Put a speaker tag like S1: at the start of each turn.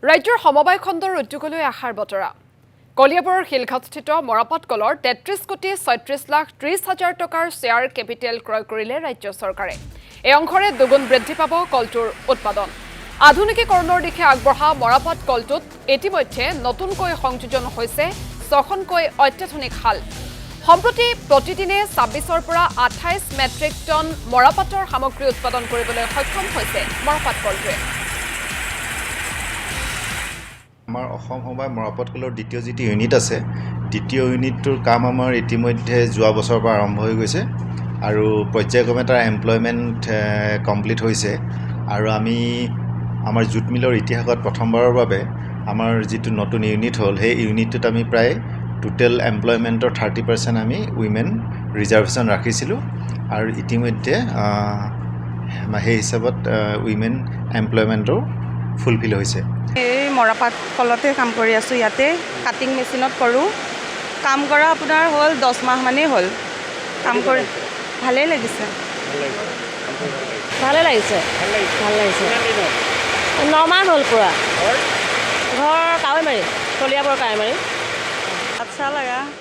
S1: ৰাজ্যৰ সমবায় খণ্ডৰ উদ্যোগলৈ আশাৰ বতৰা কলিয়াবৰৰ শিলঘাটস্থিত মৰাপাট কলৰ ৩৩ কোটি ৩৬ লাখ ৩০ হাজাৰ টকাৰ শ্বেয়াৰ কেপিটেল ক্ৰয় কৰিলে ৰাজ্য চৰকাৰে এই অংশৰে দুগুণ বৃদ্ধি পাব কলটোৰ উৎপাদন আধুনিকীকৰণৰ দিশে আগবঢ়া মৰাপাট কলটোত ইতিমধ্যে নতুনকৈ সংযোজন হৈছে ৬খনকৈ অত্যাধুনিক হাল সম্প্ৰতি প্ৰতিদিনে ২৬ৰ পৰা ২৮ মেট্ৰিক টন মৰাপাটৰ সামগ্ৰী উৎপাদন কৰিবলৈ সক্ষম হৈছে মৰাপাট কলটোৱে
S2: আমাৰ অসম সমবায় মৰাপাট কলৰ দ্বিতীয় যিটো ইউনিট আছে দ্বিতীয় ইউনিটটোৰ কাম আমাৰ ইতিমধ্যে যোৱা বছৰৰ পৰা আৰম্ভ হৈ গৈছে আৰু পৰ্যায়ক্ৰমে তাৰ এমপ্লয়মেণ্ট কমপ্লিট হৈছে আৰু আমি আমাৰ জুট মিলৰ ইতিহাসত প্ৰথমবাৰৰ বাবে আমাৰ যিটো নতুন ইউনিট হ'ল সেই ইউনিটটোত আমি প্ৰায় টোটেল এমপ্লয়মেণ্টৰ 30% আমি উইমেন ৰিজাৰ্ভেশ্যন ৰাখিছিলোঁ আৰু ইতিমধ্যে সেই হিচাপত উইমেন এমপ্লয়মেণ্টৰ ফুলফিল হৈছে
S3: এই মৰাপাট কলতে কাম কৰি আছোঁ ইয়াতে কাটিং মেচিনত কৰোঁ কাম কৰা আপোনাৰ হ'ল 10 মাহ মানেই হ'ল কাম কৰি ভালেই লাগিছে
S4: ভাল লাগিছে 9 মাহ হ'ল পুৰা ঘৰ কাৱৈমাৰী কলিয়াবৰ কাৱৈমাৰী
S3: আচ্ছা লগা